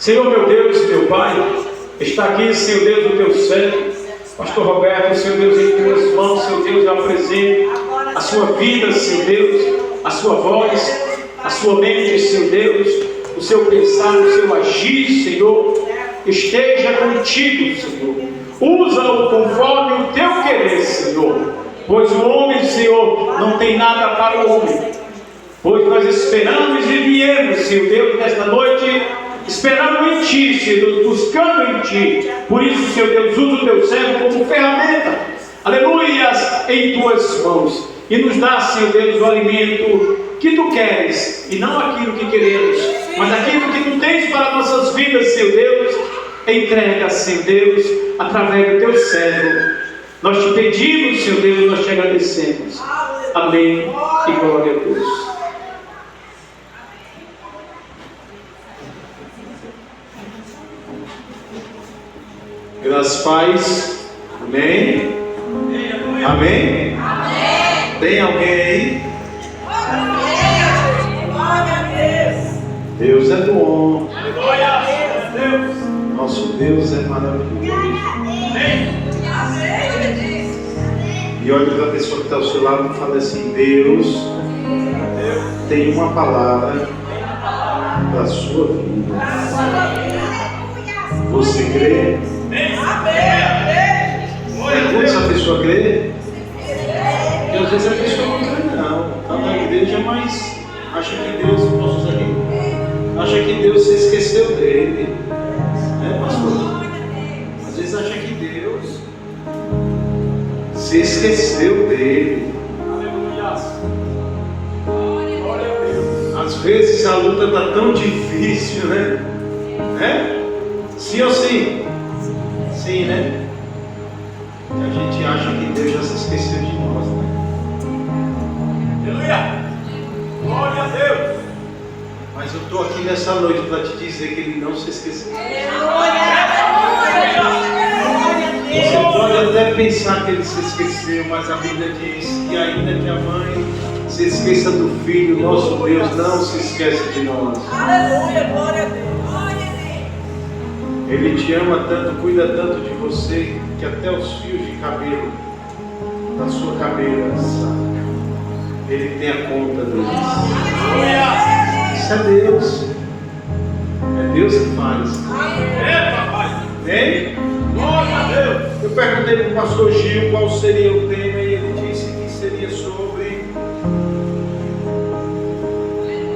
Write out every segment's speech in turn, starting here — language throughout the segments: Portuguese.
Senhor meu Deus, meu Pai, está aqui, Senhor Deus, o teu servo, Pastor Roberto, Senhor Deus, em tuas mãos, Senhor Deus, eu apresento a sua vida, Senhor Deus, a sua voz, a sua mente, Senhor Deus, o seu pensar, o seu agir, Senhor, esteja contigo, Senhor. Usa-o conforme o teu querer, Senhor, pois o homem, Senhor, não tem nada para o homem, pois nós esperamos e viemos, Senhor Deus, nesta noite, esperando em Ti, Senhor Deus, buscando em Ti. Por isso, Senhor Deus, usa o Teu servo como ferramenta, aleluias, em Tuas mãos, e nos dá, Senhor Deus, o alimento que Tu queres, e não aquilo que queremos, mas aquilo que Tu tens para nossas vidas, Senhor Deus. Entrega, Senhor Deus, através do Teu servo. Nós Te pedimos, Senhor Deus, nós Te agradecemos. Amém e glória a Deus. Graças, paz. Amém? Amém? Amém? Tem alguém aí? Glória a Deus. Deus é bom. Glória a Deus. Nosso Deus é maravilhoso. E olha para a pessoa que está ao seu lado e fala assim: Deus tem uma palavra para a sua vida. Você crê? Pergunta se a pessoa crê. Porque às vezes a pessoa não crê, não. Está na igreja, mas acha que Deus, posso usar aqui? Acha que Deus se esqueceu dele. Né, pastor? Às vezes acha que Deus se esqueceu dele. Às vezes a luta está tão difícil, né? Sim ou sim? Sim, né? Que a gente acha que Deus já se esqueceu de nós, né? Aleluia! Glória a Deus! Mas eu estou aqui nessa noite para te dizer que Ele não se esqueceu. Você pode até pensar que Ele se esqueceu, mas a Bíblia diz que ainda que a mãe se esqueça do filho, nosso Deus não se esquece de nós. Aleluia! Glória a Deus! Ele te ama tanto, cuida tanto de você, que até os fios de cabelo da sua cabeça, Ele tem a conta deles. Isso é Deus. É Deus que faz. Amém? Glória a Deus! Eu perguntei para o pastor Gil qual seria o tema e ele disse que seria sobre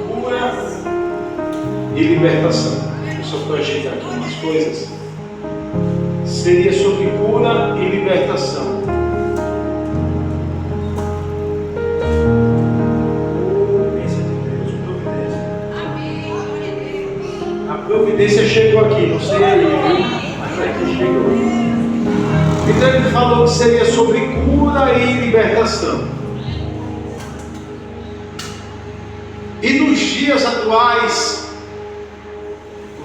cura e libertação. Eu só estou ajeitando aqui umas coisas. Seria sobre cura e libertação. Providência de Deus, providência. A providência chegou aqui, não sei aí, viu? Mas aqui chegou. Então ele falou que seria sobre cura e libertação. E nos dias atuais,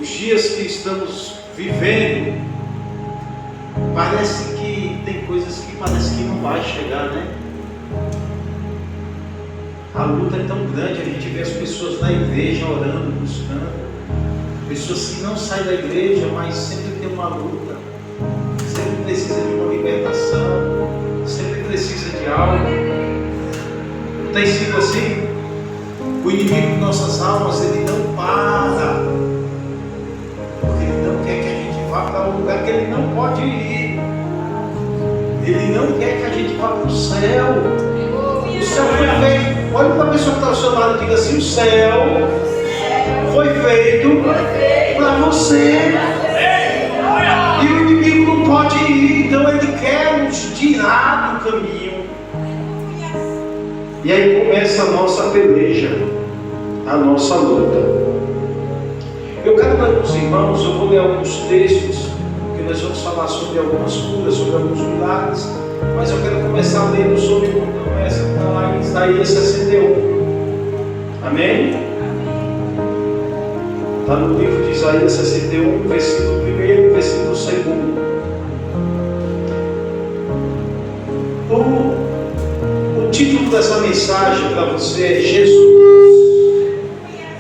os dias que estamos vivendo, parece que tem coisas que parece que não vai chegar, né? A luta é tão grande, a gente vê as pessoas na igreja orando, buscando, pessoas que não saem da igreja, mas sempre tem uma luta, sempre precisa de uma libertação, sempre precisa de algo. Não tem sido assim? O inimigo de nossas almas, ele não para, porque ele não quer que a gente vá para um lugar que ele não pode ir. Ele não quer que a gente vá para o céu. O céu foi feito. Olha para a pessoa que está ao seu lado e diga assim: o céu foi feito para você. E o inimigo não pode ir, então ele quer nos tirar do caminho. E aí começa a nossa peleja, a nossa luta. Eu quero dar para os irmãos, eu vou ler alguns textos, porque nós vamos falar sobre algumas curas, sobre alguns milagres, mas eu quero começar lendo sobre o que começa lá em Isaías 61. Amém? Está no livro de Isaías 61, versículo 1 e versículo 2. O título dessa mensagem para você é: Jesus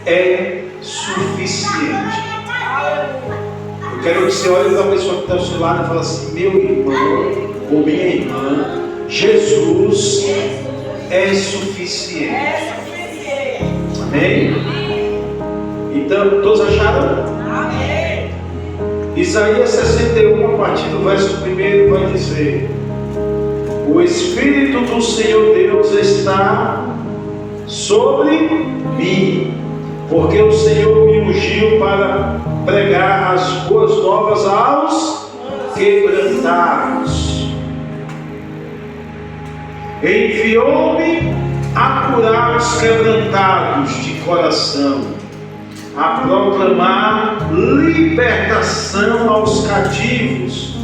é suficiente. quero que você olhe para a pessoa que está ao seu lado e fale assim: meu irmão ou minha irmã, Jesus é suficiente. Amém? Então, todos acharam? Amém. Isaías 61, a partir do verso 1, vai dizer: o Espírito do Senhor Deus está sobre mim, porque o Senhor me ungiu para pregar as boas novas aos quebrantados. Enviou-me a curar os quebrantados de coração, a proclamar libertação aos cativos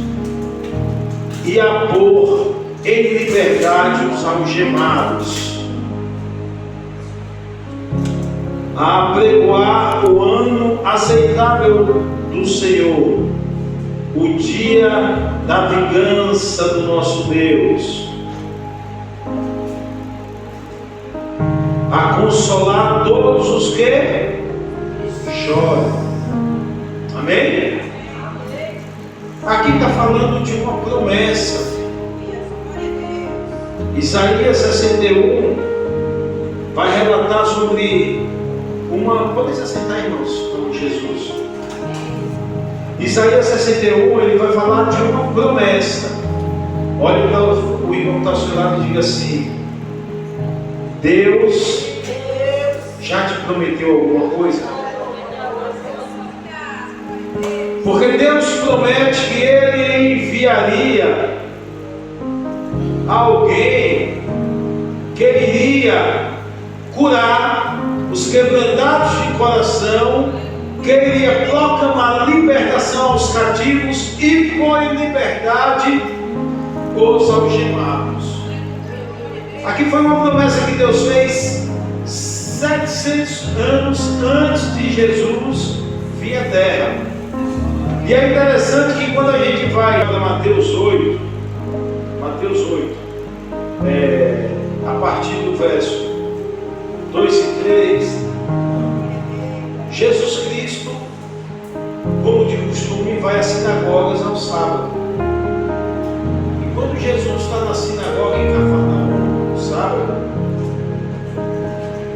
e a pôr em liberdade os algemados, a apregoar o ano aceitável do Senhor, o dia da vingança do nosso Deus, a consolar todos os que choram. Amém? Aqui está falando de uma promessa. Isaías 61 vai relatar sobre uma... Podem se assentar, irmãos, como Jesus. Isaías 61, ele vai falar de uma promessa. Olhe para o irmão que está ao seu lado e diga assim: Deus já te prometeu alguma coisa? Porque Deus promete que Ele enviaria alguém que iria curar os quebrantados de coração, que iria proclamar libertação aos cativos e pôr em liberdade os algemados. Aqui foi uma promessa que Deus fez 700 anos antes de Jesus vir à Terra. E é interessante que quando a gente vai para Mateus 8, a partir do verso 2 e 3, Jesus Cristo, como de costume, vai às sinagogas ao sábado. E quando Jesus está na sinagoga em Cafarnaum, no sábado,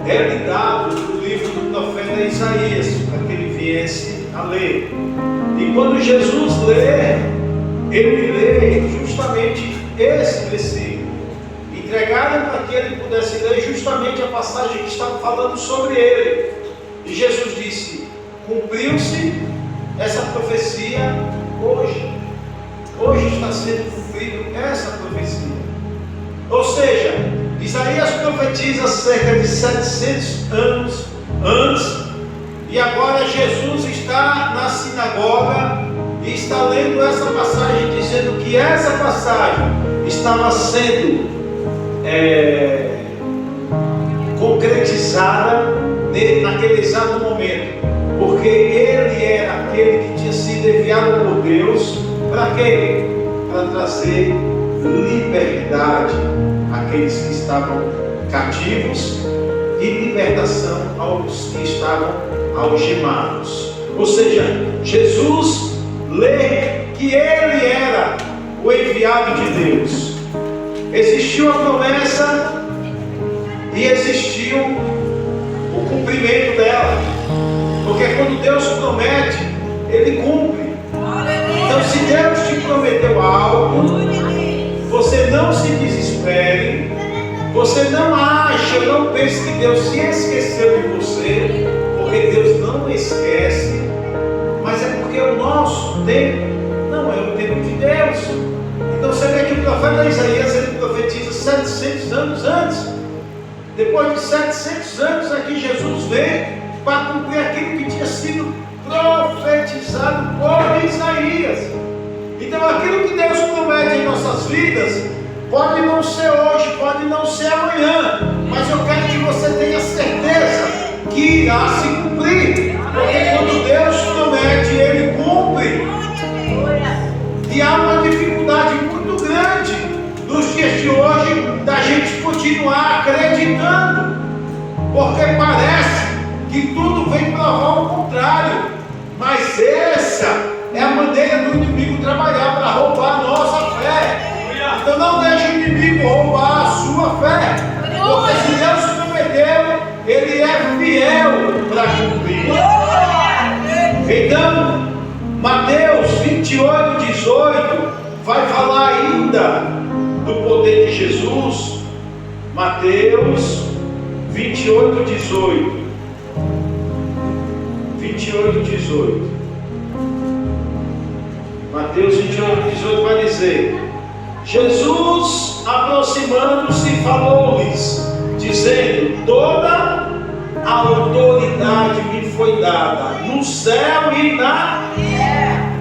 é-lhe dado o livro do profeta Isaías, para que ele viesse a ler. E quando Jesus lê, ele lê justamente esse versículo. Entregaram para que ele pudesse ler justamente a passagem que estava falando sobre ele. E Jesus disse: cumpriu-se essa profecia hoje. Hoje está sendo cumprida essa profecia. Ou seja, Isaías profetiza cerca de 700 anos antes, e agora Jesus está na sinagoga e está lendo essa passagem, dizendo que essa passagem estava sendo concretizada naquele exato momento, porque ele era aquele que tinha sido enviado por Deus para quê? Para trazer liberdade àqueles que estavam cativos e libertação aos que estavam algemados. Ou seja, Jesus lê que ele era o enviado de Deus. Existiu a promessa e existiu o cumprimento dela, porque quando Deus promete, Ele cumpre. Então, se Deus te prometeu algo, você não se desespere, você não acha, não pense que Deus se esqueceu de você, porque Deus não esquece, mas é porque o nosso tempo não é o tempo de Deus. Então você vê que o profeta Isaías, ele profetiza 700 anos antes. Depois de 700 anos aqui Jesus vem para cumprir aquilo que tinha sido profetizado por Isaías. Então aquilo que Deus promete em nossas vidas pode não ser hoje, pode não ser amanhã, mas eu quero que você tenha certeza que irá se cumprir, porque quando Deus promete, Ele cumpre. E há uma dificuldade muito grande nos dias de hoje da gente continuar acreditando, porque parece que tudo vem provar o contrário, mas essa é a maneira do inimigo trabalhar para roubar a nossa fé. Então não deixe o inimigo roubar a sua fé. Porque se Deus se prometeu, Ele é fiel para cumprir. Então, Mateus 28, 18 vai falar ainda do poder de Jesus. Mateus 28, 18. 28, 18. Mateus 28, 18 vai dizer: Jesus, aproximando-se, falou-lhes, dizendo: toda a autoridade me foi dada no céu e na terra.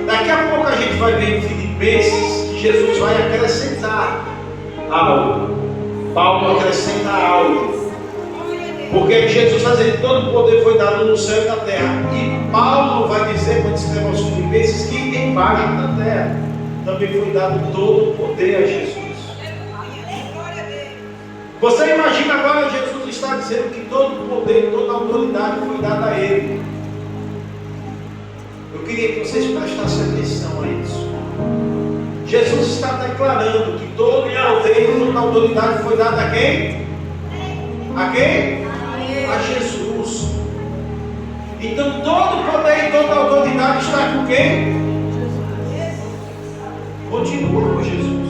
Daqui a pouco a gente vai ver em Filipenses que Jesus vai acrescentar algo. Paulo acrescenta algo. Porque Jesus está dizendo que todo o poder foi dado no céu e na terra. E Paulo vai dizer, quando escreve aos Filipenses, que embaixo da terra também foi dado todo o poder a Jesus. Você imagina agora Jesus está dizendo que todo o poder, toda a autoridade foi dada a Ele. Eu queria que vocês prestassem atenção a isso. Jesus está declarando que todo o poder e toda a autoridade foi dada a quem? A quem? A Jesus. Então todo o poder e toda a autoridade está com quem? Continua com Jesus.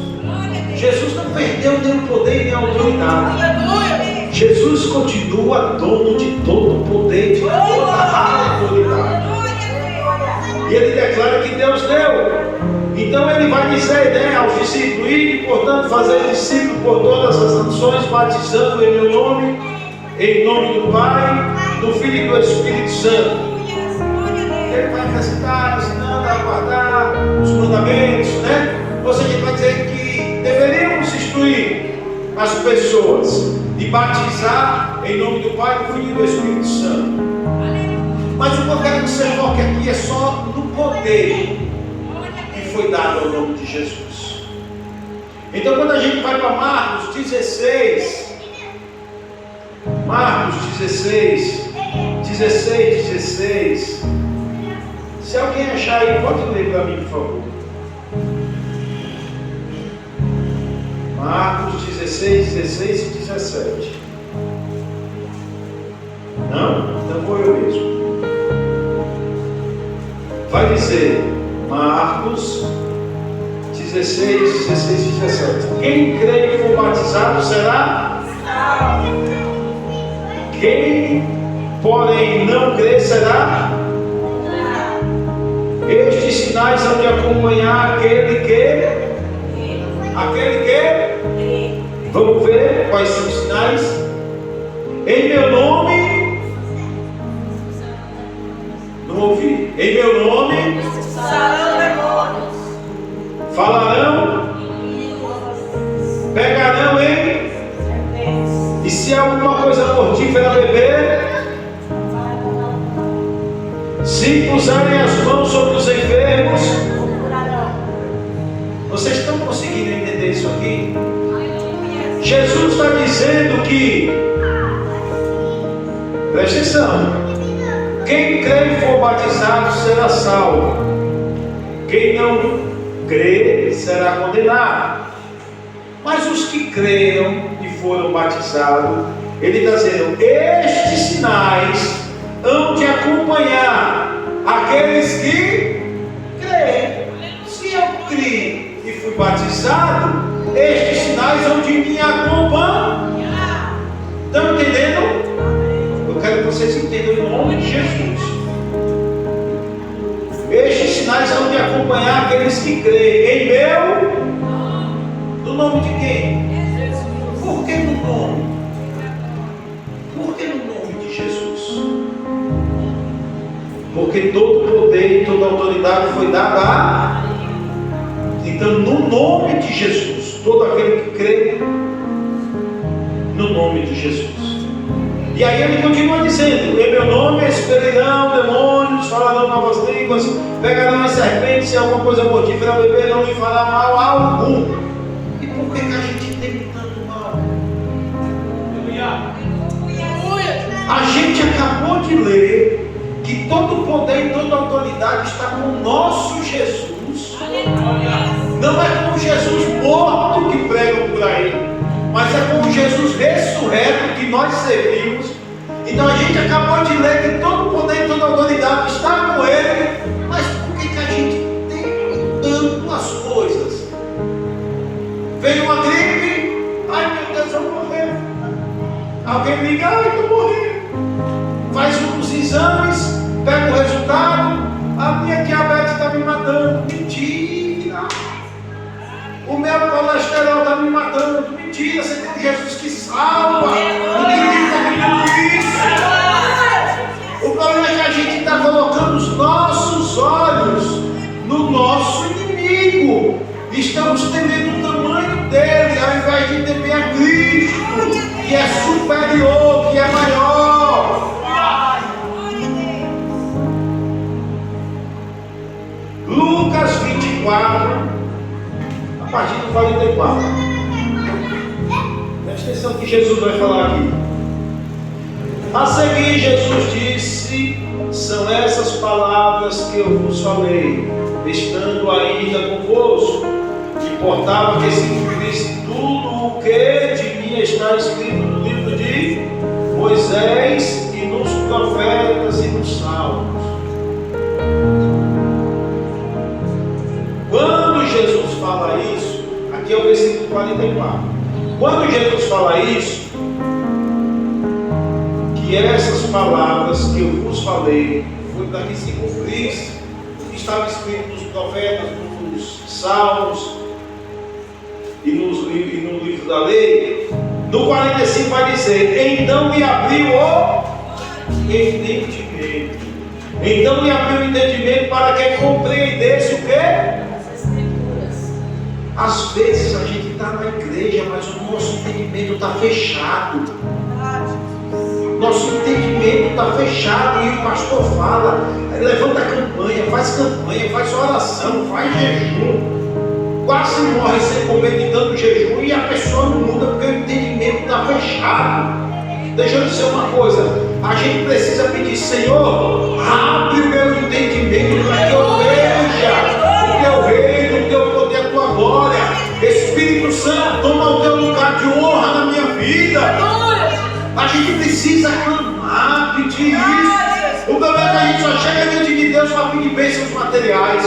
Jesus não perdeu nem o poder nem a autoridade. Jesus continua dono de todo o poder, de toda a autoridade. E ele declara que Deus deu. Então ele vai dizer, aos discípulos: e portanto fazer discípulos por todas as nações, batizando em meu nome, em nome do Pai, do Filho e do Espírito Santo. Ele vai acrescentar, ensinando a guardar os mandamentos, né? Ou seja, ele vai dizer que deveríamos instruir as pessoas de batizar em nome do Pai, do Filho e do Espírito Santo. Mas o que eu quero que você foque aqui é só no poder que foi dado ao nome de Jesus. Então quando a gente vai para Marcos 16, se alguém achar aí, pode ler para mim, por favor. Marcos 16, 16 e 17. Não? Então vou eu mesmo. Vai dizer, Marcos 16, 16 e 17. Quem crê e for batizado será salvo. Quem, porém, não crê será. Estes sinais hão de acompanhar aquele que. Vamos ver quais são os sinais. Em meu nome. Não ouvi. Em meu nome. Falarão. Pegarão em. E se alguma coisa mortífera beber. Se pusarem as mãos sobre os enfermos. Vocês estão conseguindo entender isso aqui? Jesus está dizendo que, presta atenção, quem crê e for batizado será salvo, quem não crê será condenado. Mas os que creram e foram batizados, ele está dizendo: estes sinais hão de acompanhar aqueles que creem. Se eu criei e fui batizado, estes sinais hão de me acompanhar. Estão entendendo? Eu quero que vocês entendam em nome de Jesus. Estes sinais hão de acompanhar aqueles que creem em meu. No nome de quem? Por que no nome? Por que no nome de Jesus? Porque todo poder e toda autoridade foi dada a. Então, no nome de Jesus, todo aquele que crê, no nome de Jesus. E aí ele continua dizendo: em meu nome expelirão demônios, falarão novas línguas, pegarão as serpentes, se alguma coisa mortífera beber, não lhe fará mal algum. E por que a gente tem tanto mal? A gente acabou de ler que todo poder e toda nosso Jesus, não é como Jesus morto que pregam por aí, mas é como Jesus ressurreto que nós servimos. Então a gente acabou de ler que todo poder e toda autoridade está com Ele, mas por que a gente tem mudando as coisas? Veio uma gripe, ai meu Deus, eu vou morrer. Alguém liga, ai eu vou morrer. Faz uns exames, pega o resultado, a minha diabetes está me matando. Mentira! O meu colesterol está me matando. Mentira, você tem Jesus que salva. Ninguém liga com isso. O problema é que a gente está colocando os nossos olhos no nosso inimigo. Estamos temendo o tamanho dele, ao invés de temer a Cristo, que é superior, que é maior. Lucas 24, a partir do 44. Presta atenção que Jesus vai falar aqui. A seguir, Jesus disse: são essas palavras que eu vos falei, estando ainda convosco. Importava que se cumprisse tudo o que de mim está escrito no livro de Moisés e nos profetas e nos salmos. Quando Jesus fala isso, aqui é o versículo 44. Quando Jesus fala isso, que essas palavras que eu vos falei foi para que se cumprisse o que estava escrito nos profetas, nos salmos e no livro da lei. No 45 vai dizer: então me abriu o entendimento. Então me abriu o entendimento para que compreendesse o quê? Às vezes a gente está na igreja, mas o nosso entendimento está fechado. Nosso entendimento está fechado e o pastor fala, levanta campanha, faz oração, faz jejum. Quase morre sem comer de tanto jejum e a pessoa não muda porque o entendimento está fechado. Deixa eu dizer uma coisa, a gente precisa pedir: Senhor, abre o meu entendimento para que eu veja o teu reino, o teu poder, a tua glória. Espírito Santo, toma o teu lugar de honra na minha vida. A gente precisa clamar, pedir isso. O problema é que a gente só chega diante de Deus para pedir bênçãos materiais.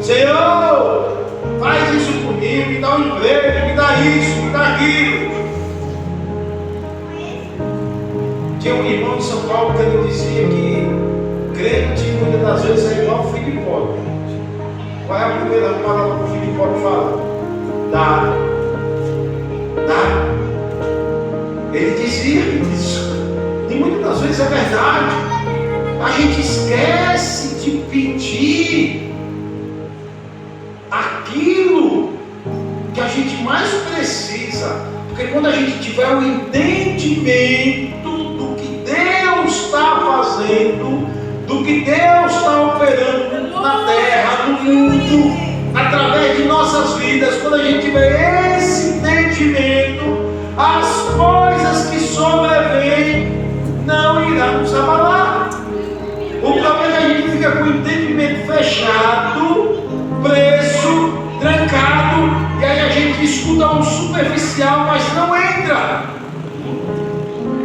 Senhor, faz isso comigo, me dá um emprego, me dá isso, me dá aquilo. Tinha um irmão de São Paulo que ele dizia que crente muitas das vezes é igual filho de pobre. Qual é a primeira palavra que o filho de pobre fala? Dá. Ele dizia isso. E muitas das vezes é verdade. A gente esquece de pedir aquilo que a gente mais precisa. Porque quando a gente tiver o entendimento do que Deus está fazendo, do que Deus está operando na terra, no mundo, através de nossas vidas, quando a gente tiver esse entendimento, as coisas que sobrevêm não irão nos abalar. O problema é que a gente fica com o entendimento fechado, preso, trancado, e aí a gente escuta um superficial, mas não entra.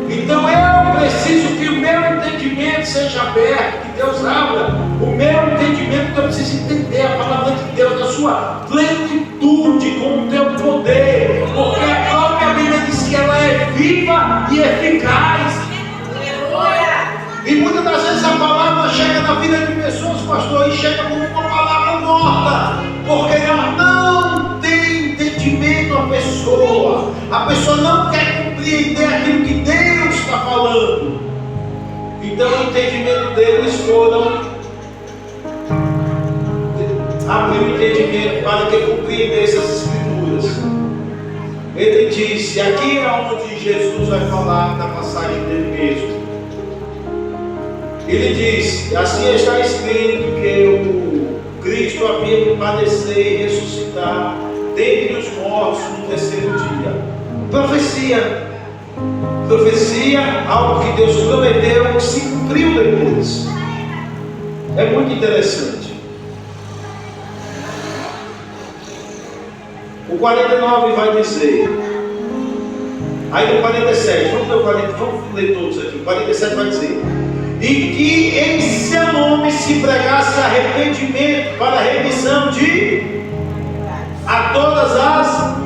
Então eu preciso que o meu entendimento seja aberto, que Deus abra o meu entendimento, que eu preciso entender a palavra de Deus na sua plenitude, com o teu poder, porque a própria Bíblia diz que ela é viva e eficaz. E muitas das vezes a palavra chega na vida de pessoas, pastor, e chega como uma palavra morta, porque ela não tem entendimento a pessoa não quer compreender aquilo que Deus está falando. Então o entendimento deles foram abrir o entendimento para que compreendesse as Escrituras. Ele disse, aqui é onde Jesus vai falar da passagem dele mesmo. Ele disse, assim está escrito que o Cristo havia de padecer e ressuscitar dentre os mortos no terceiro dia. Profecia, algo que Deus prometeu, que se cumpriu depois. É muito interessante. O 49 vai dizer. Aí no 47, vamos ler todos aqui. O 47 vai dizer: e que em seu nome se pregasse arrependimento para a remissão a todas as,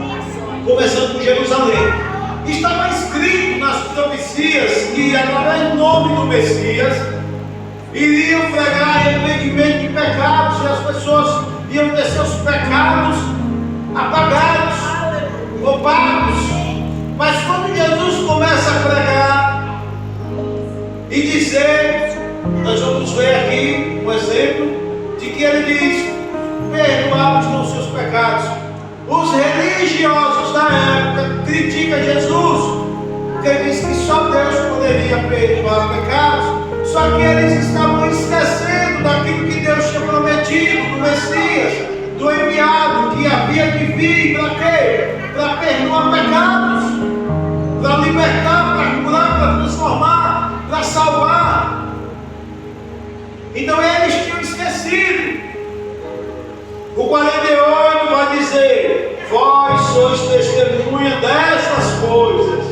começando por Jerusalém. Estava escrito nas profecias que através do nome do Messias iriam pregar arrependimento de pecados, e as pessoas iam ter seus pecados apagados ou pagos. Mas quando Jesus começa a pregar e dizer, nós vamos ver aqui um exemplo de que ele diz: perdoados com os seus pecados. Os religiosos da época criticam Jesus, porque diz que só Deus poderia perdoar pecados. Só que eles estavam esquecendo daquilo que Deus tinha prometido, do Messias, do enviado que havia de vir. Para quê? Para perdoar pecados, para libertar, para curar, para transformar, para salvar. Então eles tinham esquecido. O 48 vai dizer: vós sois testemunha dessas coisas.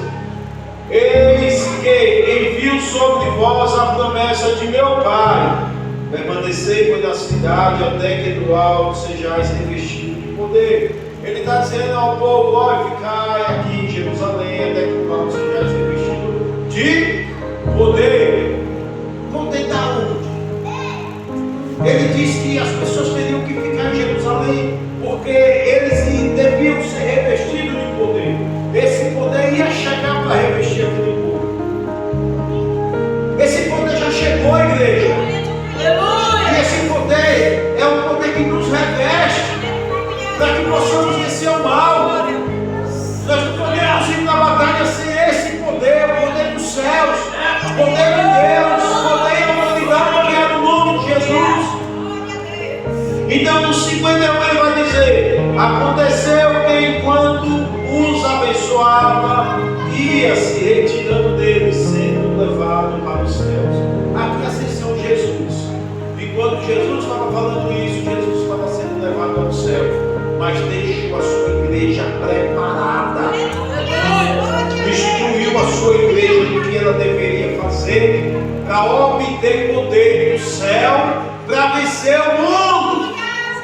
Eis que envio sobre vós a promessa de meu Pai. Permanecei na cidade até que do alto sejais revestidos de poder. Ele está dizendo ao povo: olha, ficai aqui em Jerusalém até que do alto sejais revestidos de poder. Poder da onde? Ele diz que as pessoas teriam que ficar em Jerusalém, porque eles deviam ser revestidos de poder. Esse poder ia chegar para revestir aquele povo. Esse poder já chegou, igreja. E esse poder é o poder que nos reveste, para que possamos vencer o mal. Nós não podemos ir na batalha sem esse poder, o poder dos céus, o poder de Deus, o poder e a autoridade que é no nome de Jesus. Então no 51 ele vai dizer: aconteceu que enquanto os abençoava, ia se retirando deles, sendo levado para os céus. Aqui a ascensão de Jesus. E quando Jesus estava falando isso, Jesus estava sendo levado ao céu, mas deixou a sua igreja preparada, instruiu a sua igreja do que ela deveria fazer para obter poder do céu, para vencer o mundo,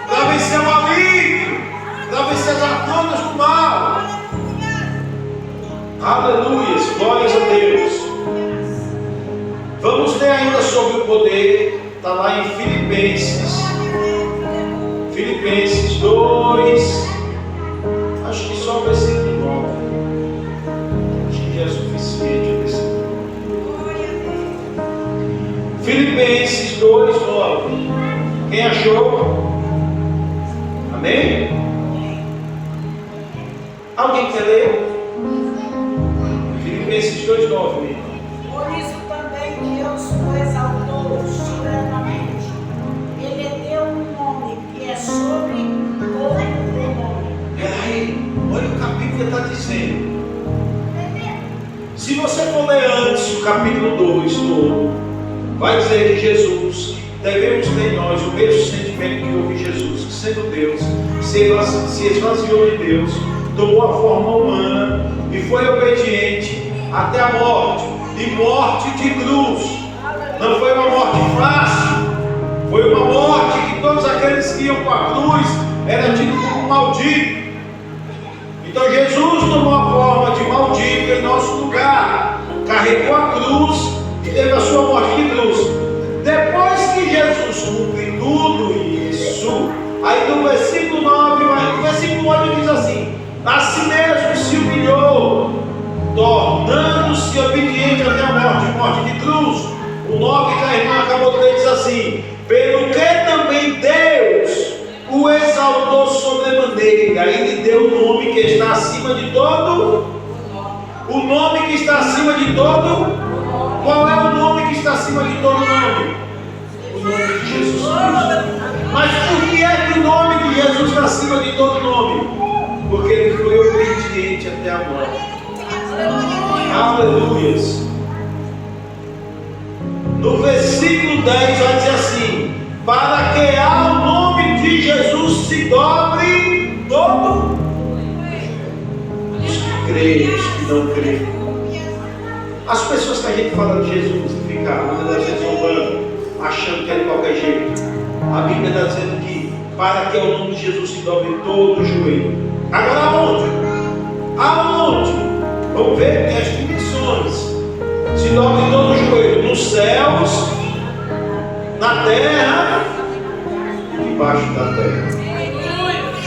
para vencer o maligno, para vencer as armaduras do mal. Aleluia, glórias a Deus. Vamos ler ainda sobre o poder. Está lá em Filipenses 2, acho que só o versículo 9. Acho que já é suficiente o versículo 9. Filipenses 2, 9. Quem achou? Amém? Alguém quer ler? Filipenses 2, 9. Por isso também Deus o exaltou soberanamente. Ele deu um nome que é sobre todo nome. Peraí, olha o capítulo que está dizendo. Se você for ler antes o capítulo 2 todo, vai dizer que Jesus, devemos ter em nós o mesmo sentimento que houve em Jesus, que sendo Deus, se esvaziou de Deus, tomou a forma humana e foi obediente até a morte, e morte de cruz. Não foi uma morte fácil, foi uma morte que todos aqueles que iam com a cruz eram tidos como maldito. Então Jesus tomou a forma de maldito em nosso lugar, carregou a cruz e teve a sua morte de cruz. Depois que Jesus cumpre tudo isso, aí no versículo 9, o versículo 8 diz assim: assim mesmo se humilhou, tornando-se obediente até a morte de cruz. O 9 que a irmã acabou de ler diz assim: pelo que também Deus o exaltou sobremaneira, e lhe deu o nome que está acima de todo. O nome que está acima de todo. Qual é o nome que está acima de todo nome? O nome de Jesus Cristo. Mas por que é que o nome de Jesus está acima de todo nome? Porque ele foi obediente até a morte. Aleluias. No versículo 10 vai dizer assim: para que ao nome de Jesus se dobre todo creem, os que não creem. As pessoas que a gente fala de Jesus e fica muitas das vezes zombando, achando que é de qualquer jeito. A Bíblia está dizendo que para que ao nome de Jesus se dobre todo o joelho. Agora aonde? Aonde? Vamos ver, tem as dimensões. Se dobre todo o joelho nos céus, na terra, debaixo da terra.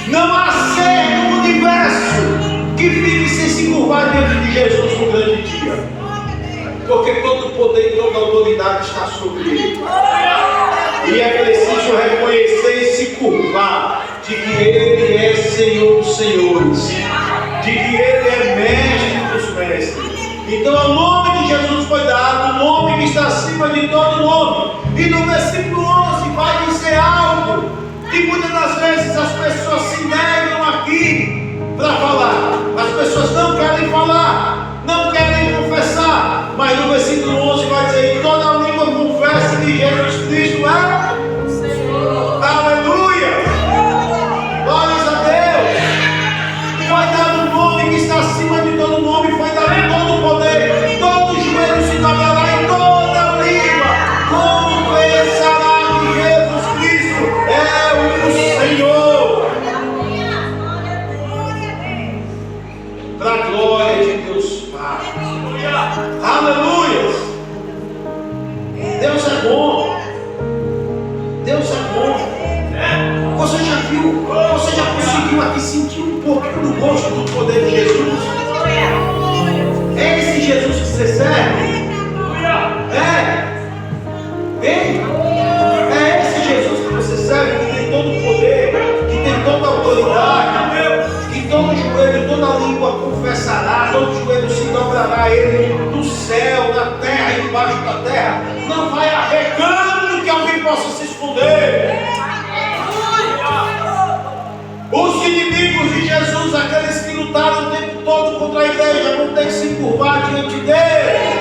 Não há ser no universo que fique sem se curvar diante de Jesus no grande dia. Porque todo o poder e toda a autoridade está sobre ele. E é preciso reconhecer e se curvar de que ele é Senhor dos senhores, de que ele é mestre dos mestres. Então o nome de Jesus foi dado, o nome que está acima de todo nome. E no versículo 11 vai dizer algo que muitas das vezes as pessoas se negam aqui para falar. As pessoas não querem falar, não querem confessar. Mas no versículo 11 vai dizer: toda língua confessa que Jesus Cristo é Senhor. Aleluia! Glórias a Deus! Foi dado um nome que está acima de todo nome, foi dado todo o poder, todo joelho se dobrará e toda língua confessará que Jesus Cristo é o Senhor. Para a glória de Deus Pai. Aleluia! Deus é bom. Deus é bom. Você já viu? Você já conseguiu aqui sentir um pouquinho do gosto do poder de Jesus? É esse Jesus que você serve? É esse Jesus que você serve, que tem todo o poder, que tem toda a autoridade, que todo joelho, toda língua confessará, todo joelho se dobrará a ele, no céu, na terra e debaixo da terra. Não vai haver canto que alguém possa se esconder. Os inimigos de Jesus, aqueles que lutaram o tempo todo contra a igreja, vão ter que se curvar diante dele,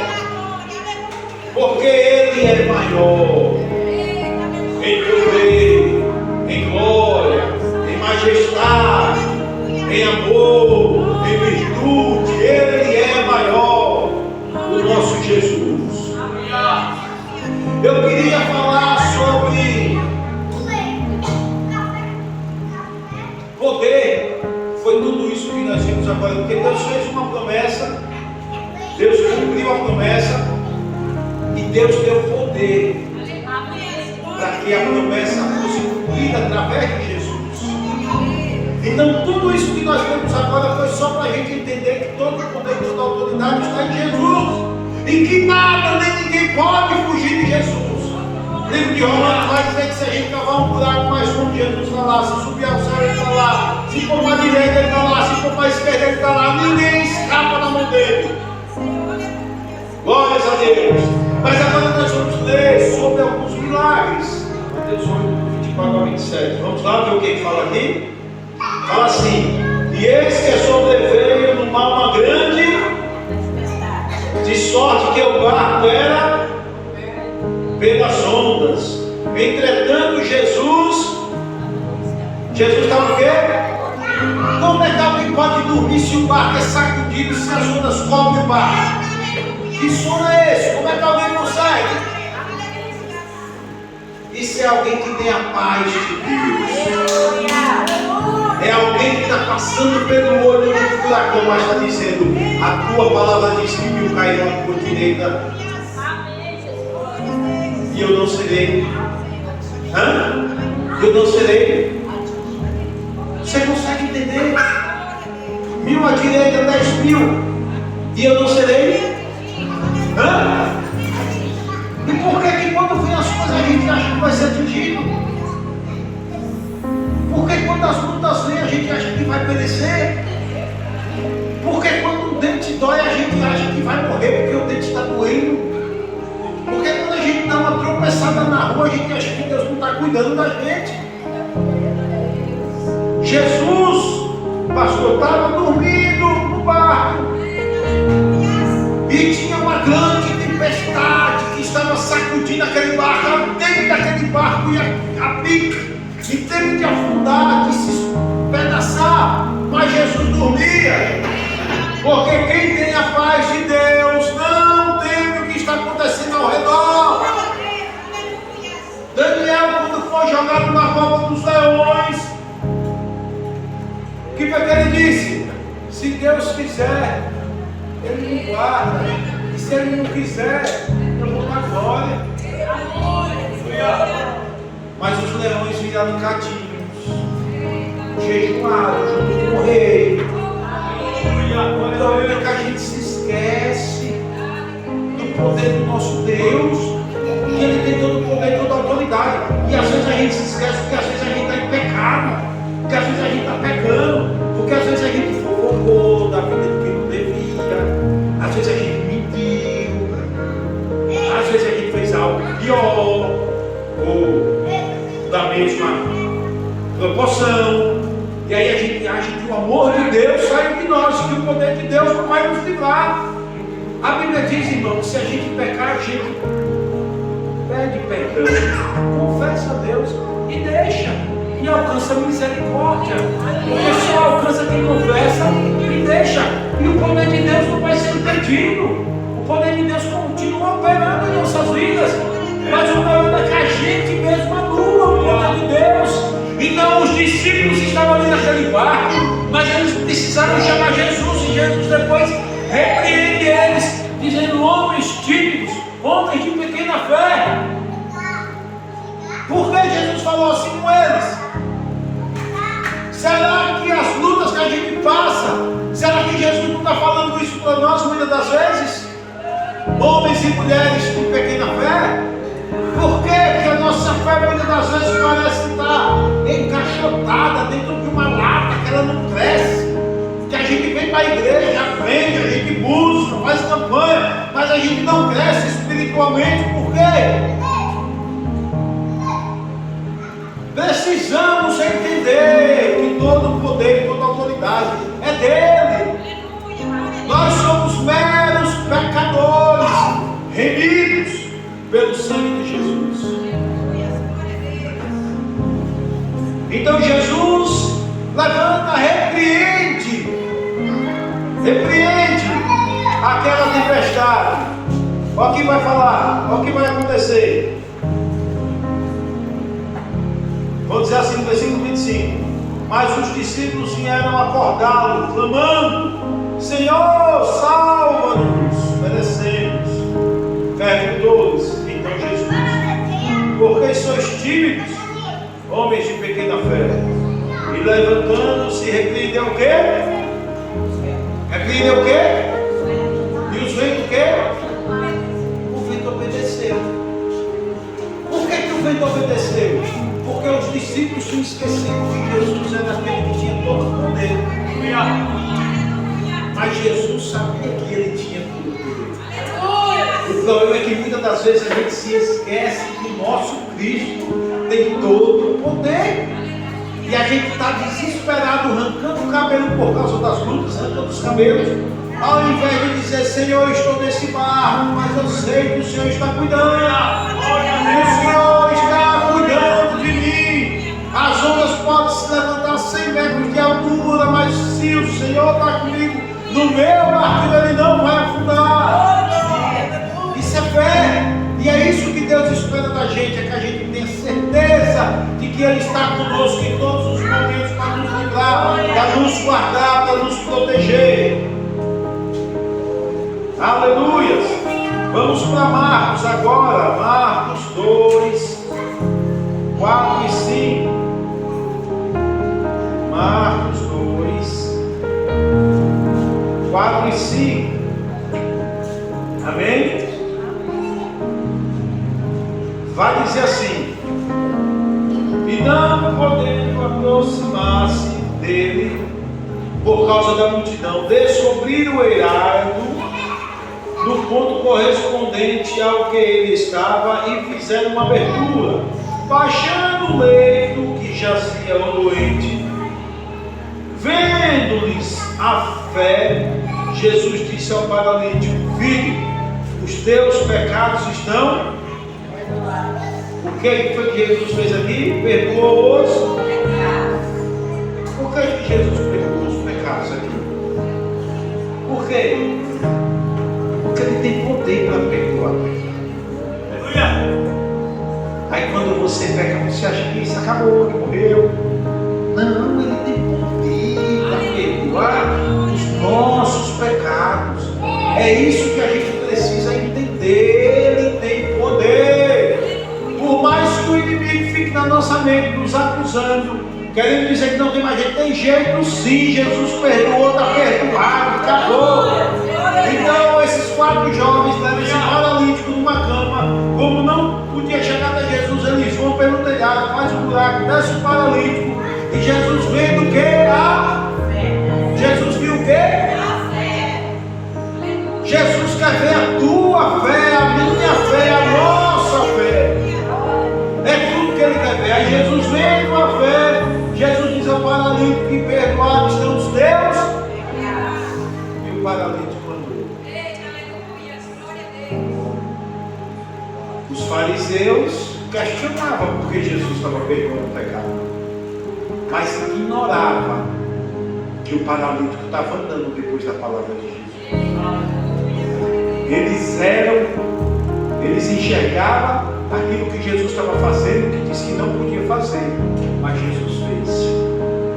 porque ele é maior em poder, em glória, em majestade, em amor, em virtude. Ele é maior, o nosso Jesus. Eu queria falar sobre poder. Foi tudo isso que nós vimos agora, porque Deus fez uma promessa, Deus cumpriu a promessa e Deus deu poder para que a promessa fosse cumprida através de Jesus. Então tudo isso que nós temos agora foi só para a gente entender que todo o poder e toda a autoridade está em Jesus, e que nada nem ninguém pode fugir de Jesus. O livro de Romanos vai dizer que se a gente cavar um buraco mais fundo, Jesus está lá. Se subir ao céu, ele está lá. Se for para a direita, ele está lá. Se for para a esquerda, ele está lá. Ninguém escapa da mão dele. Glórias a Deus. Mas agora nós vamos ler sobre alguns milagres. Mateus 8, 24 a 27. Vamos lá ver o que ele fala aqui. Fala assim: e eis que sobreveio no mar uma grande, de sorte que o barco era pelas ondas. Entretanto Jesus estava o quê? Como é que alguém pode dormir se o barco é sacudido, se as ondas cobrem o barco? Que sono é esse? Como é que alguém consegue? Isso é alguém que tem a paz de Deus. É alguém que está passando pelo olho do furacão, mas está dizendo: a tua palavra diz que mil cairão à tua direita e eu não serei. Eu não serei. Você consegue entender? 1000 à direita, 10.000 e eu não serei. E por que quando vem as coisas a gente acha que vai ser atingido? Porque quando as lutas vêm a gente acha que vai perecer? Porque quando o dente dói a gente acha que vai morrer porque o dente está doendo? Porque quando a gente dá uma tropeçada na rua a gente acha que Deus não está cuidando da gente? Jesus, pastor, estava dormindo no barco e tinha uma grande tempestade que estava sacudindo aquele barco. O tempo daquele barco ia a pique, e teve de afundar, de se espedaçar, mas Jesus dormia. Porque quem tem a paz de Deus não teme o que está acontecendo ao redor. Daniel, quando foi jogado na cova dos leões, o que foi que ele disse? Se Deus quiser, Ele me guarda. E se Ele não quiser, eu vou dar glória. Mas os leões viraram cativos, jejuaram junto com o rei. Então é que a gente se esquece do poder do nosso Deus, que Ele tem todo o poder e toda a autoridade. E às vezes a gente se esquece porque às vezes a gente está em pecado, porque às vezes a gente está pecando, porque às vezes a gente fofocou da vida do que não devia, às vezes a gente mentiu, às vezes a gente fez algo pior, ou da mesma proporção. E aí a gente acha que o amor de Deus sai de nós, que o poder de Deus não vai nos livrar. A Bíblia diz, irmão, que se a gente pecar, a gente pede perdão, confessa a Deus e deixa, e alcança misericórdia. Porque só alcança quem confessa e deixa. E o poder de Deus não vai ser impedido. O poder de Deus continua operando em nossas vidas. Mas o problema é que a gente mesmo anula o poder de Deus. Então os discípulos estavam ali naquele barco, mas eles precisaram chamar Jesus, e Jesus depois repreende eles, dizendo: homens tímidos, homens de pequena fé. Por que Jesus falou assim com eles? Será que as lutas que a gente passa, será que Jesus não está falando isso para nós muitas das vezes? Homens e mulheres de pequena fé? Por que a nossa fé muitas das vezes parece estar encaixotada dentro de uma lata que ela não cresce? Que a gente vem para a igreja, aprende, a gente busca, faz campanha, mas a gente não cresce espiritualmente. Por quê? Precisamos entender que todo o poder e toda a autoridade é dele. Nós somos meros pecadores, remidos pelo sangue de Jesus. Então Jesus levanta, repreende aquela tempestade. Olha o que vai falar, olha o que vai acontecer. Vou dizer assim no versículo 25: mas os discípulos vieram acordá-lo, clamando: Senhor, salva-nos, perecemos. Perguntou-lhes então Jesus: por que sois tímidos, homens de pequena fé? E levantando-se, repreendeu o quê? Repreendeu o quê? E os ventos o quê? O vento obedeceu. Por que o vento obedeceu? Porque os discípulos tinham esquecido que Jesus era aquele que tinha todo o poder. Mas Jesus sabia que ele tinha todo o poder. O problema é que muitas das vezes a gente se esquece que o nosso Cristo tem todo o poder. E a gente está desesperado, arrancando o cabelo por causa das lutas, arrancando os cabelos, ao invés de dizer: Senhor, eu estou nesse barco, mas eu sei que o Senhor está cuidando. O Senhor está cuidando de mim. As ondas podem se levantar 100 metros de altura, mas se o Senhor está comigo, no meu barco ele não vai afundar. Isso é fé. E é isso que Deus espera da gente, é que a gente tenha certeza de que Ele está conosco em todos os momentos para nos livrar, para nos guardar, para nos proteger. Aleluia! Vamos para Marcos agora, Marcos 2, 4 e 5. Marcos 2, 4 e 5. Amém? Vai dizer assim: e não podendo aproximar-se dele por causa da multidão, descobriram o eirado no ponto correspondente ao que ele estava e fizeram uma abertura, baixando o leito que jazia o doente. Vendo-lhes a fé, Jesus disse ao paralítico: filho, os teus pecados estão. O que foi que Jesus fez aqui? Perdoou os pecados. Por que Jesus perdoou os pecados aqui? Por Por quê? Porque Ele tem poder para perdoar. Aleluia. Aí quando você peca, você acha que isso acabou, que morreu. Não, Ele tem poder para perdoar os nossos pecados. É isso que a gente precisa entender. Ele tem poder. Por mais que o inimigo fique na nossa mente nos acusando, querendo dizer que não tem mais jeito, tem jeito sim. Jesus perdoou, está perdoado, acabou. Então esses 4 jovens levam esse paralítico numa cama. Como não podia chegar até Jesus, eles vão pelo telhado, faz um buraco, desce o paralítico. E Jesus vê do que? Jesus viu o quê? Jesus quer ver a tua fé, a minha fé, a nossa fé. É tudo que Ele quer ver. Aí Jesus vê a tua fé. Jesus diz ao paralítico que perdoados estão os teus. E o paralítico andou. Os fariseus questionavam porque Jesus estava perdoando o pecado, mas ignorava que o paralítico estava andando depois da palavra de Jesus. Eles enxergavam aquilo que Jesus estava fazendo, que disse que não podia fazer, mas Jesus fez.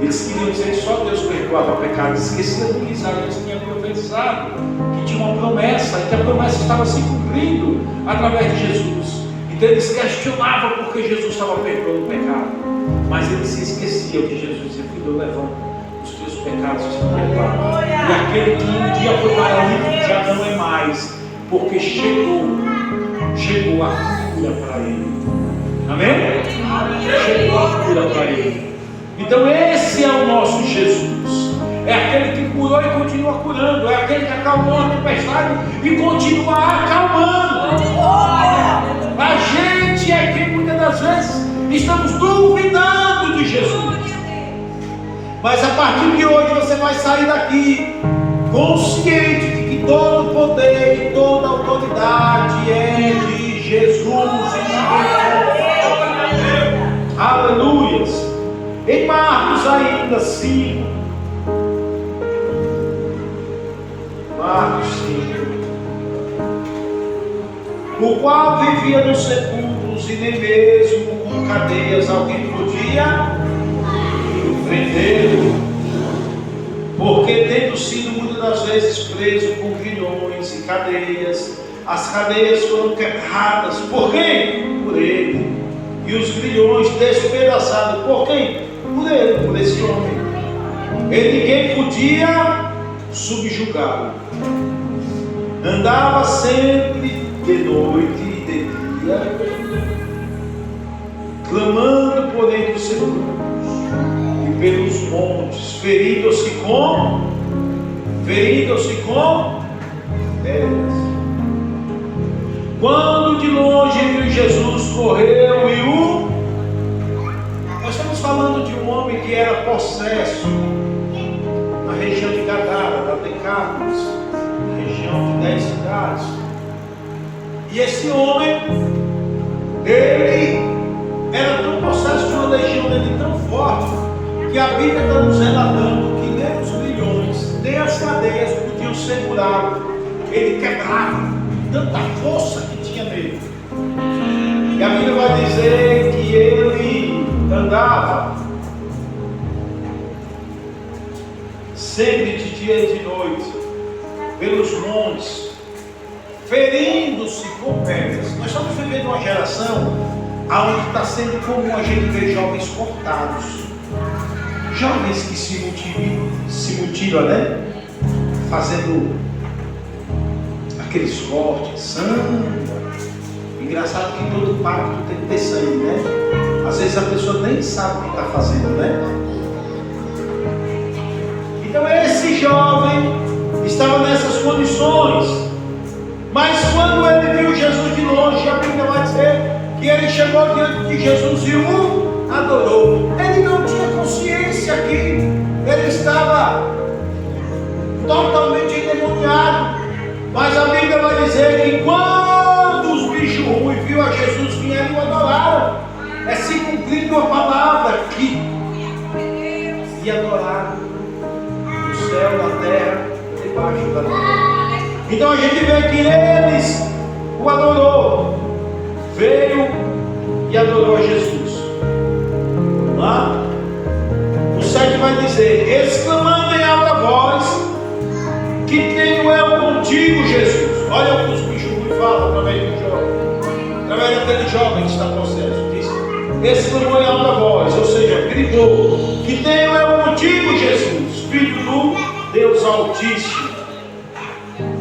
Eles queriam dizer que só Deus perdoava o pecado, esqueciam que Isaías tinha profetizado, que tinha uma promessa, e que a promessa estava se cumprindo através de Jesus. Então eles questionavam porque Jesus estava perdoando o pecado, mas eles se esqueciam que Jesus dizia: filho, eu levanto, os teus pecados estão perdoados. E aquele que um dia foi paralítico já não é mais, porque chegou a cura para ele. Amém? Chegou a cura para ele. Então esse é o nosso Jesus. É aquele que curou e continua curando. É aquele que acalmou a tempestade e continua acalmando. A gente é quem muitas das vezes estamos duvidando de Jesus. Mas a partir de hoje você vai sair daqui consciente de que todo o poder e toda a autoridade é de Jesus. Aleluias. Em Marcos ainda 5. Marcos 5. O qual vivia nos sepulcros e nem mesmo com cadeias alguém podia prendê-lo, porque tendo sido muitas das vezes preso com grilhões e cadeias, as cadeias foram quebradas. Por quem? Por ele. E os grilhões despedaçados. Por quem? Por ele, por esse homem. E ninguém podia subjugá-lo. Andava sempre de noite e de dia, clamando por entre os sepulcros e pelos montes, ferindo-se com pedras. Quando de longe viu Jesus, correu e o... Nós estamos falando de um homem que era possesso na região de Gadara, da Decápolis, na região de 10 cidades. E esse homem, ele era tão possesso de uma legião dele tão forte, que a Bíblia está nos relatando que nem os grilhões, nem as cadeias podiam segurá-lo. Ele quebrava tanta força que tinha nele. E a Bíblia vai dizer que ele andava sempre de dia e de noite pelos montes, ferindo-se com pedras. Nós estamos vivendo uma geração onde está sendo comum a gente ver jovens cortados, jovens que se mutilam, né? Fazendo aqueles cortes, sangue. Engraçado que todo pacto tem que ter sangue, né? Às vezes a pessoa nem sabe o que está fazendo, né? Então esse jovem estava nessas condições, mas quando ele viu Jesus de longe, a Bíblia vai dizer que ele chegou diante de Jesus e o adorou. Ele não tinha consciência que ele estava totalmente endemoniado, mas a Bíblia vai dizer que quando os bichos ruins viu a Jesus, vieram e o adoraram. É se cumprindo a palavra que e adoraram no céu, na terra, debaixo da terra. Então a gente vê que eles o adorou, veio e adorou a Jesus. Vamos lá? O 7 vai dizer: exclamando em alta voz, que tenho eu contigo, Jesus. Olha o que os bichos me falam através do jovem, através daquele jovem que está possesso. Diz: exclamou em alta voz, ou seja, gritou: que tenho eu contigo, Jesus, Filho do Deus Altíssimo.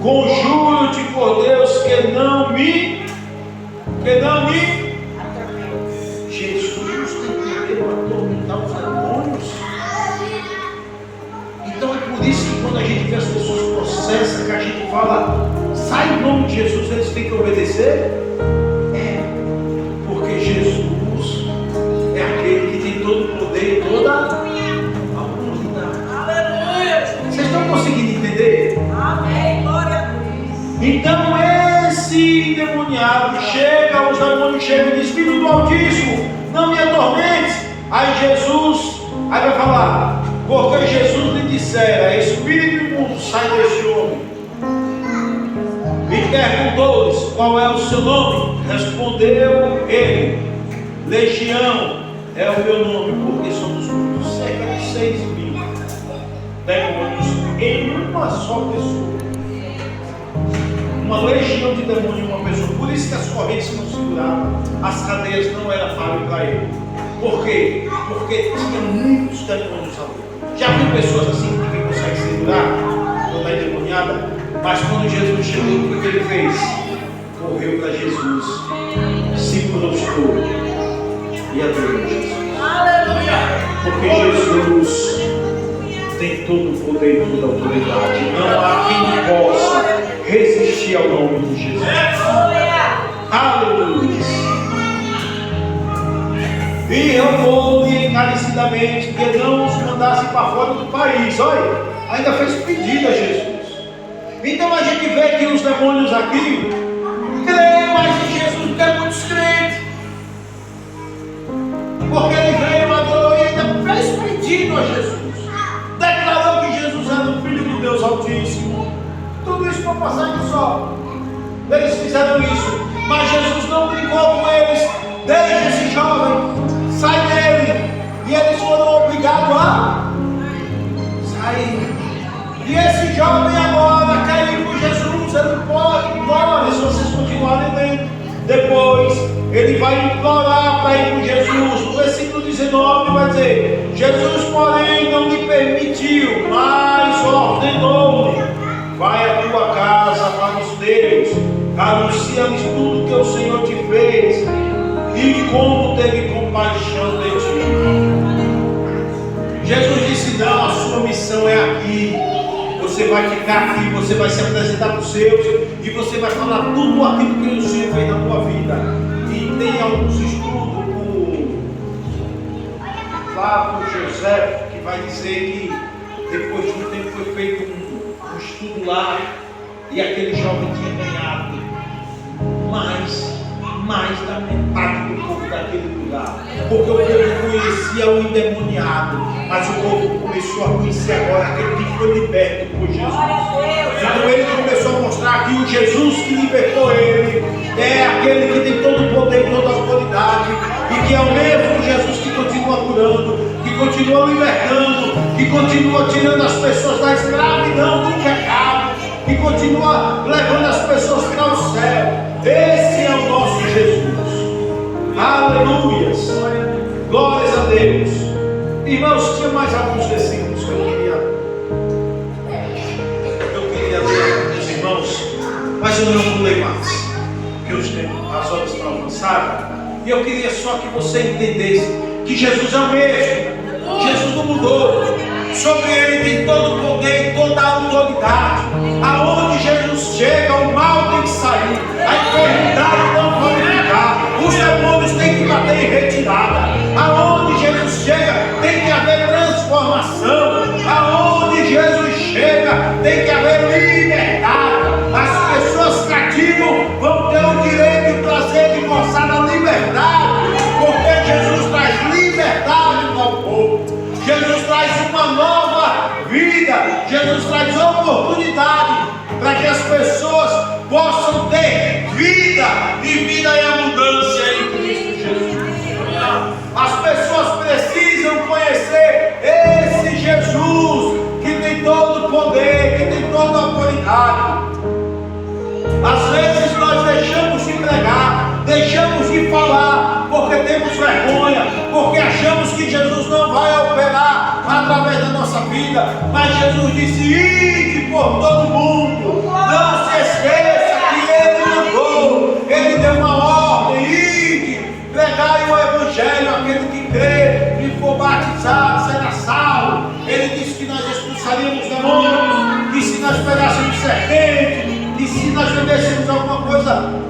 Conjuro-te por Deus que não me Jesus tem poder para atormentar os demônios. Então é por isso que quando a gente vê as pessoas possessas, que a gente fala, sai em nome de Jesus, eles têm que obedecer. Porque Jesus é aquele que tem todo o poder e toda a autoridade. Aleluia. Vocês estão conseguindo entender? Amém. Glória a Deus. Então esse endemoniado chega, os demônios chegam e diz: Filho do Altíssimo, não me atormentes. Aí vai falar: porque Jesus lhe dissera, espírito imundo, sai deste homem. E perguntou-lhes: qual é o seu nome? Respondeu ele: Legião é o meu nome, porque somos muitos, cerca de 6.000 demônios em uma só pessoa. Uma legião de demônios em uma pessoa. Por isso que as correntes não seguravam, as cadeias não eram fáceis para ele. Por quê? Porque tinha muitos demônios ali. Já viu pessoas assim que ninguém consegue segurar, quando está endemoniada? Mas quando Jesus chegou, o que ele fez? Correu para Jesus, se prostrou e adorou Jesus. Aleluia. Porque Jesus tem todo o poder e toda a autoridade. Não há quem possa resistir ao nome de Jesus. Aleluia. E rogou-lhe encarecidamente que não os mandasse para fora do país. Olha, ainda fez pedido a Jesus. Então a gente vê que os demônios aqui creem mais em Jesus do que muitos crentes. Porque ele veio, adorou e ainda fez pedido a Jesus. Declarou que Jesus era o Filho do Deus Altíssimo. Tudo isso foi passagem só. Eles fizeram isso, mas Jesus não brincou com eles. Deixa esse jovem, sai dele. E eles foram obrigados a sair. E esse jovem agora caiu com Jesus. Ele pode ir embora se vocês continuarem lendo. Depois ele vai implorar para ir com Jesus. No versículo 19 vai dizer: Jesus, porém, não lhe permitiu, mas ordenou-lhe: vai à tua casa para os teus, anuncia-lhes tudo que o Senhor te fez e como teve compaixão de ti. Jesus disse: não, a sua missão é aqui. Você vai ficar aqui, você vai se apresentar para os seus e você vai falar tudo aquilo que o Senhor fez na tua vida. E tem alguns estudos do Flávio José que vai dizer que depois de um tempo foi feito um estudo lá e aquele jovem tinha ganhado mais da metade do povo daquele lugar, porque o povo conhecia o endemoniado, mas o povo começou a conhecer agora aquele que foi liberto por Jesus. Então ele começou a mostrar que o Jesus que libertou ele é aquele que tem todo o poder e toda a autoridade, e que é o mesmo Jesus que continua curando, que continua libertando, que continua tirando as pessoas da escravidão do pecado, que continua levando as pessoas para o céu. Esse é o nosso Jesus. Aleluias. Glórias a Deus. Irmãos, tinha mais alguns versículos que eu queria ler com os irmãos, mas eu não vou ler mais, porque as horas estão avançadas. E eu queria só que você entendesse que Jesus é o mesmo. Jesus não mudou. Sobre ele tem todo o poder e toda a autoridade. Aonde Jesus chega, o mal tem que sair, a enfermidade não pode ficar, os demônios têm que bater em retirada. Aonde Jesus chega, tem que haver transformação. Aonde Jesus chega, tem que haver liberdade. As pessoas cativas vão ter o direito e o prazer de gozar da liberdade, porque Jesus traz liberdade para o povo. Jesus traz uma nova vida. Jesus traz traz oportunidade para que as pessoas possam ter vida e vida em abundância em Cristo Jesus. As pessoas precisam conhecer esse Jesus que tem todo o poder, que tem toda a autoridade. Às vezes nós deixamos de pregar, deixamos de falar, porque temos vergonha, porque achamos que Jesus não vai operar através da nossa vida. Mas Jesus disse: ide por todo mundo, não se esqueça que Ele mandou, Ele deu uma ordem: ide, pregai o Evangelho, aquele que crê e for batizado será salvo. Ele disse que nós expulsaríamos demônios, que se nós pegássemos serpente, e se nós bebêssemos alguma coisa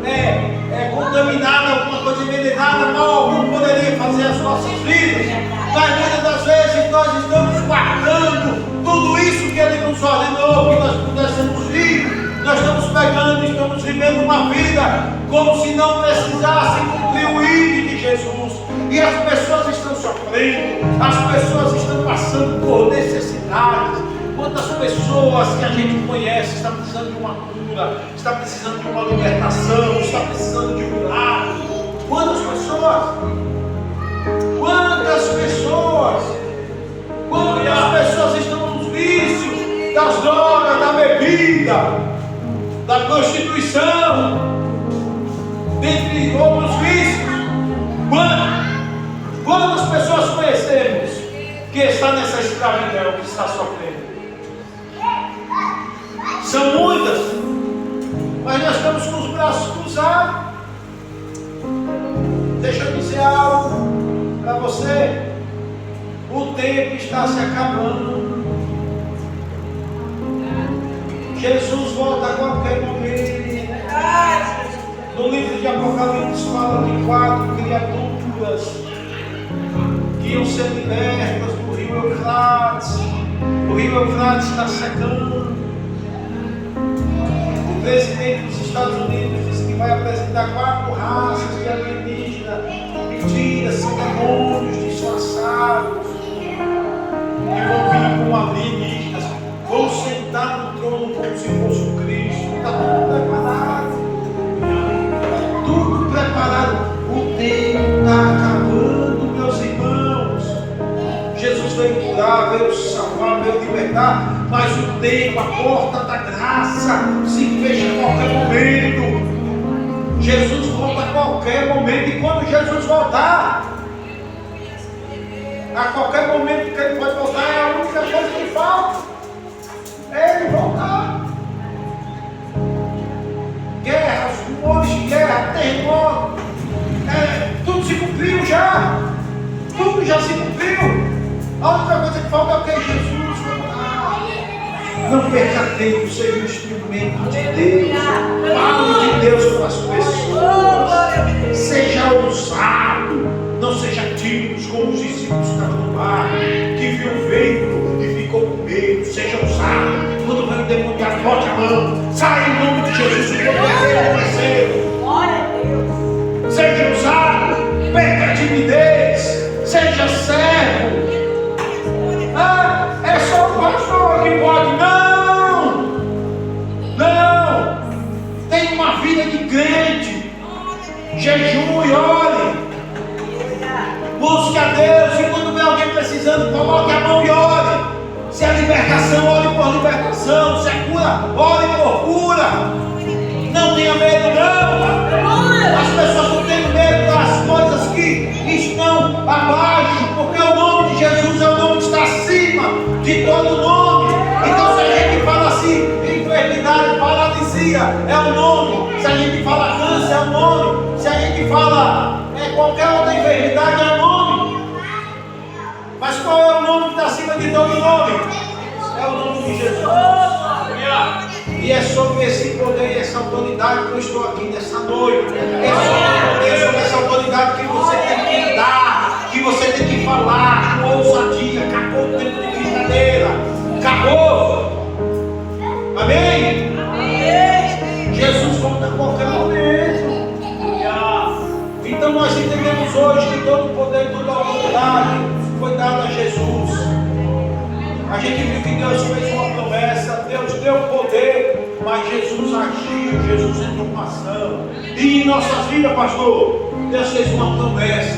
contaminada, alguma coisa envenenada, mal algum poderia fazer as nossas vidas. Mas muitas das vezes nós estamos guardando tudo isso que Ele nos ordenou, que nós pudéssemos ir. Nós estamos pegando, estamos vivendo uma vida como se não precisasse cumprir o ID de Jesus. E as pessoas estão sofrendo, as pessoas estão passando por necessidades. Quantas pessoas que a gente conhece está precisando de uma cura, está precisando de uma libertação, está precisando de um milagre. Quantas pessoas? Quantas pessoas? Quantas pessoas estão nos vícios das drogas, da bebida, da prostituição, dentre outros vícios? Quantas pessoas conhecemos que está nessa escravidão, que está sofrendo? São muitas, mas nós estamos com os braços cruzados. Deixa eu dizer algo para você: o tempo está se acabando. Jesus volta a qualquer momento. No livro de Apocalipse fala de 4 criaturas que iam ser libertas do rio Eufrates. O rio Eufrates está secando. O presidente dos Estados Unidos disse que vai apresentar 4 raças de alienígenas. Mentira, são demônios disfarçados que vão vir como alienígenas, vão sentar no trono como se fosse o Cristo. Está tudo preparado. Está tudo preparado. O tempo está acabando, meus irmãos. Jesus veio curar, veio salvar, veio libertar. Mas o tempo, a porta da graça se fecha a qualquer momento. Jesus volta a qualquer momento. E quando Jesus voltar, a qualquer momento que Ele pode voltar, é a única coisa que falta. É Ele voltar. Guerras, rumores de guerra, terremoto, tudo se cumpriu já. Tudo já se cumpriu. A única coisa que falta é o que? Jesus. Não perca tempo, seja um instrumento de Deus. Fale de Deus para as pessoas. Seja ousado. Não seja tímido como os discípulos que estavam no mar, que viu o vento e ficou com medo. Seja ousado. Quando vem o demoniado, bote a mão. Sai em nome de Jesus. O poder vai ser. Glória a Deus. Seja ousado. Perca a timidez. Seja servo. É só o pastor que pode. Não! Tenha uma vida de crente. Jejue, ore. Busque a Deus. E quando vê alguém precisando, coloque a mão e ore. Se é libertação, ore por libertação. Se é cura, ore por cura. Não tenha medo, não. As pessoas não têm medo das coisas que estão abaixo, porque o nome de Jesus é o nome que está acima de todo nome. Então, se a gente fala assim, enfermidade, paralisia, é o nome. Se a gente fala câncer, é o nome. Se a gente fala qualquer outra enfermidade, é o nome. Mas qual é o nome que está acima de todo nome? É o nome de Jesus. E é sobre esse poder e essa autoridade que eu estou aqui nessa noite. É sobre essa autoridade que você tem que dar, que você tem que falar com ousadia. Acabou o tempo de brincadeira. Acabou. Amém? Jesus volta a qualquer momento. Então nós entendemos hoje que todo o poder e toda a autoridade foi dado a Jesus. A gente viu que Deus fez uma promessa deu poder, mas Jesus agiu, Jesus entrou com ação. E em nossas vidas, pastor, Deus fez uma promessa.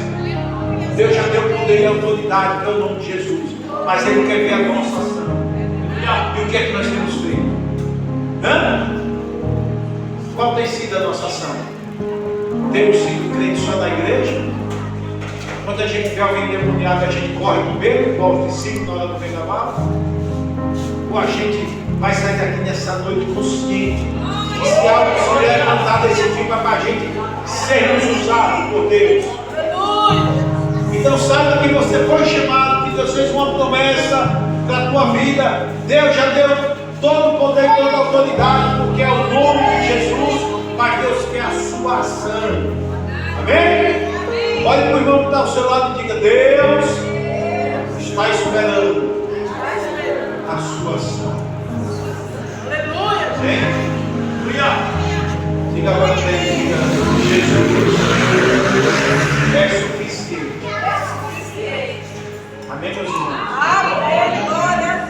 Deus já deu poder e autoridade, que é o nome de Jesus. Mas Ele quer ver a nossa ação. E o que é que nós temos feito? Qual tem sido a nossa ação? Temos sido crentes só na igreja? Quando a gente vê alguém endemoniado, a gente corre com medo, igual os discípulos na hora do vendaval? Ou a gente vai sair daqui nessa noite consciente? E se algo se levantar desse tipo é para a gente sermos usados por Deus. Então saiba que você foi chamado, que Deus fez uma promessa para a tua vida. Deus já deu todo o poder e toda a autoridade, porque é o nome de Jesus, mas Deus quer a sua ação. Amém? Olhe para o irmão que está ao seu lado e diga: Deus está esperando a sua ação. Aleluia! Diga agora para ele, diga: Jesus é suficiente. Amém, meus irmãos?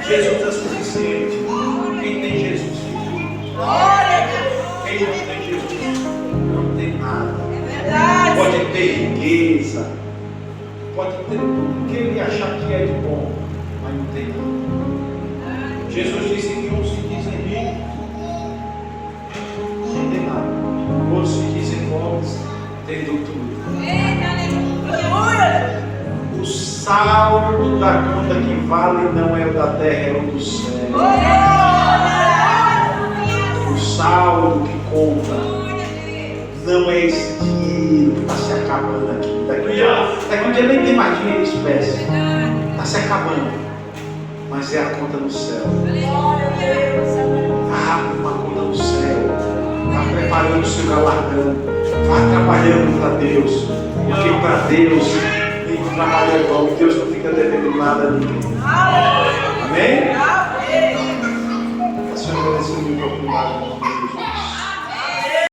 Jesus é suficiente. Quem tem Jesus? Quem não tem Jesus não tem nada. Pode ter riqueza, pode ter tudo que ele achar que é de bom, mas não tem nada. Jesus disse que uns se dizem ricos, não tem nada. Outros se dizem pobres, tendo tudo. O saldo da conta que vale não é o da terra, é o do céu. O saldo que conta não é esse dinheiro que está se acabando aqui. Daqui um dia nem tem mais dinheiro em espécie. Está se acabando. Mas é a conta no céu. Abre uma conta no céu. Vá preparando o seu galardão. Vá trabalhando para Deus. Porque para Deus, nem trabalho é bom. Deus não fica devendo nada a ninguém.